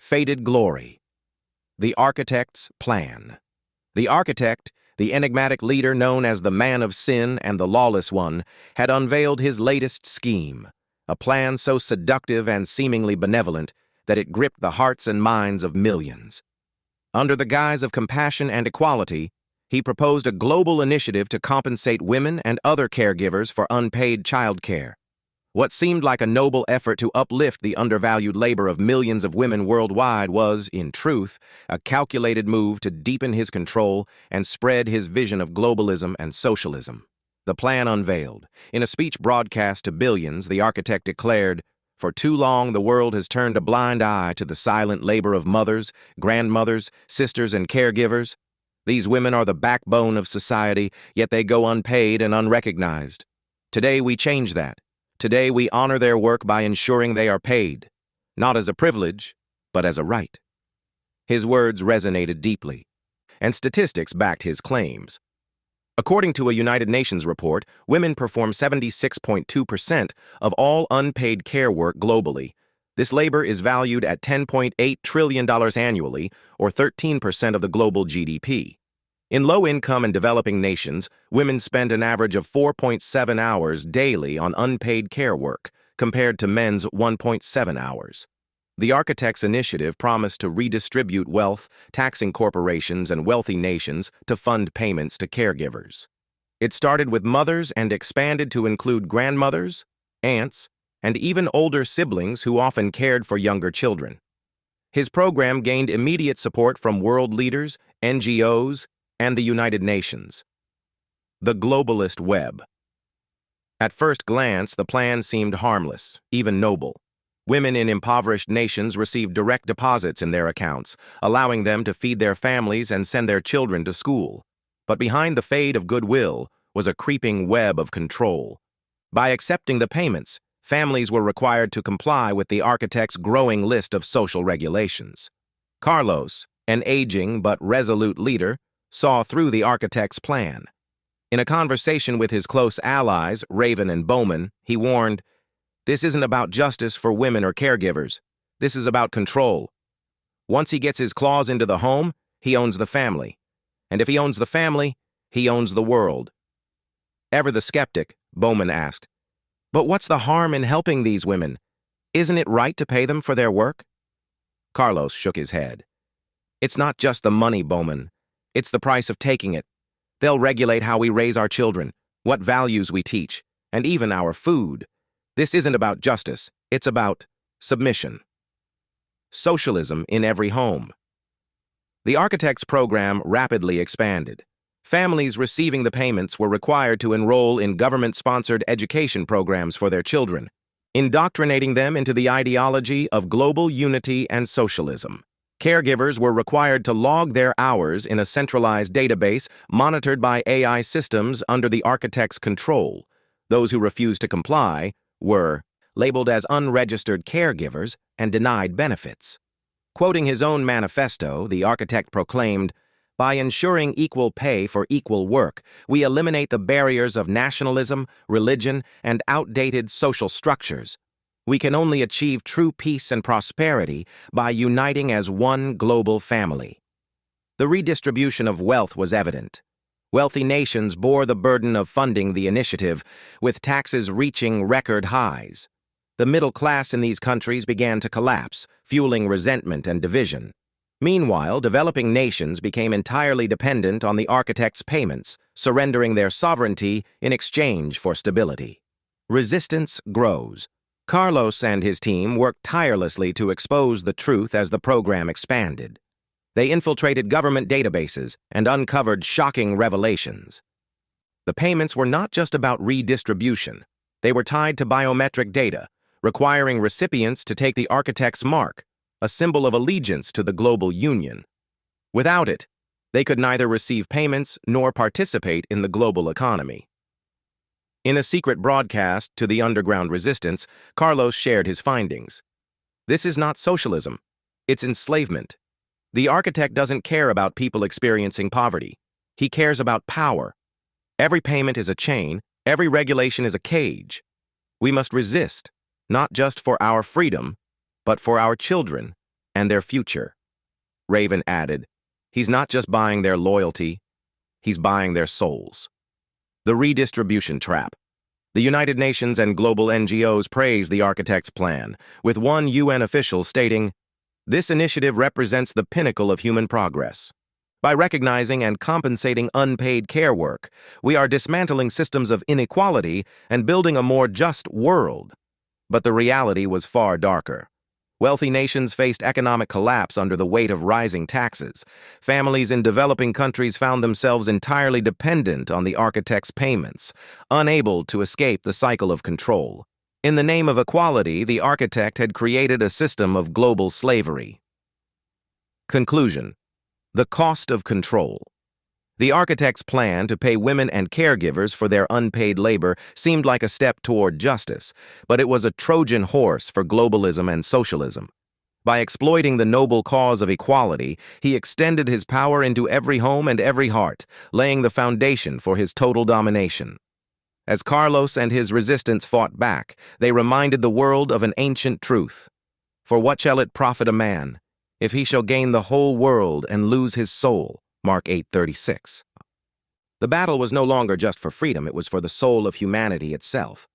Faded glory. The architect's plan. The architect, the enigmatic leader known as the Man of Sin and the Lawless One, had unveiled his latest scheme, a plan so seductive and seemingly benevolent that it gripped the hearts and minds of millions. Under the guise of compassion and equality, he proposed a global initiative to compensate women and other caregivers for unpaid childcare. What seemed like a noble effort to uplift the undervalued labor of millions of women worldwide was, in truth, a calculated move to deepen his control and spread his vision of globalism and socialism. The plan unveiled. In a speech broadcast to billions, the architect declared, "For too long, the world has turned a blind eye to the silent labor of mothers, grandmothers, sisters, and caregivers. These women are the backbone of society, yet they go unpaid and unrecognized. Today, we change that. Today, we honor their work by ensuring they are paid, not as a privilege, but as a right." His words resonated deeply, and statistics backed his claims. According to a United Nations report, women perform 76.2% of all unpaid care work globally. This labor is valued at $10.8 trillion annually, or 13% of the global GDP. In low-income and developing nations, women spend an average of 4.7 hours daily on unpaid care work, compared to men's 1.7 hours. The architect's initiative promised to redistribute wealth, taxing corporations and wealthy nations to fund payments to caregivers. It started with mothers and expanded to include grandmothers, aunts, and even older siblings who often cared for younger children. His program gained immediate support from world leaders, NGOs, and the United Nations. The globalist web. At first glance, the plan seemed harmless, even noble. Women in impoverished nations received direct deposits in their accounts, allowing them to feed their families and send their children to school. But behind the fade of goodwill was a creeping web of control. By accepting the payments, families were required to comply with the architect's growing list of social regulations. Carlos, an aging but resolute leader, saw through the architect's plan. In a conversation with his close allies, Raven and Bowman, he warned, "This isn't about justice for women or caregivers. This is about control. Once he gets his claws into the home, he owns the family. And if he owns the family, he owns the world." Ever the skeptic, Bowman asked, "But what's the harm in helping these women? Isn't it right to pay them for their work?" Carlos shook his head. "It's not just the money, Bowman. It's the price of taking it. They'll regulate how we raise our children, what values we teach, and even our food. This isn't about justice. It's about submission." Socialism in every home. The architect's program rapidly expanded. Families receiving the payments were required to enroll in government-sponsored education programs for their children, indoctrinating them into the ideology of global unity and socialism. Caregivers were required to log their hours in a centralized database monitored by AI systems under the architect's control. Those who refused to comply were labeled as unregistered caregivers and denied benefits. Quoting his own manifesto, the architect proclaimed, "By ensuring equal pay for equal work, we eliminate the barriers of nationalism, religion, and outdated social structures. We can only achieve true peace and prosperity by uniting as one global family." The redistribution of wealth was evident. Wealthy nations bore the burden of funding the initiative, with taxes reaching record highs. The middle class in these countries began to collapse, fueling resentment and division. Meanwhile, developing nations became entirely dependent on the architect's payments, surrendering their sovereignty in exchange for stability. Resistance grows. Carlos and his team worked tirelessly to expose the truth as the program expanded. They infiltrated government databases and uncovered shocking revelations. The payments were not just about redistribution. They were tied to biometric data, requiring recipients to take the architect's mark, a symbol of allegiance to the global union. Without it, they could neither receive payments nor participate in the global economy. In a secret broadcast to the underground resistance, Carlos shared his findings. "This is not socialism. It's enslavement. The architect doesn't care about people experiencing poverty. He cares about power. Every payment is a chain. Every regulation is a cage. We must resist, not just for our freedom, but for our children, and their future. Raven added, he's not just buying their loyalty, he's buying their souls. The redistribution trap. The United Nations and global NGOs praise the architect's plan, with one UN official stating, "This initiative represents the pinnacle of human progress. By recognizing and compensating unpaid care work, we are dismantling systems of inequality and building a more just world." But the reality was far darker. Wealthy nations faced economic collapse under the weight of rising taxes. Families in developing countries found themselves entirely dependent on the architect's payments, unable to escape the cycle of control. In the name of equality, the architect had created a system of global slavery. Conclusion: the cost of control. The architect's plan to pay women and caregivers for their unpaid labor seemed like a step toward justice, but it was a Trojan horse for globalism and socialism. By exploiting the noble cause of equality, he extended his power into every home and every heart, laying the foundation for his total domination. As Carlos and his resistance fought back, they reminded the world of an ancient truth. For what shall it profit a man, if he shall gain the whole world and lose his soul? Mark 8:36. The battle was no longer just for freedom, it was for the soul of humanity itself.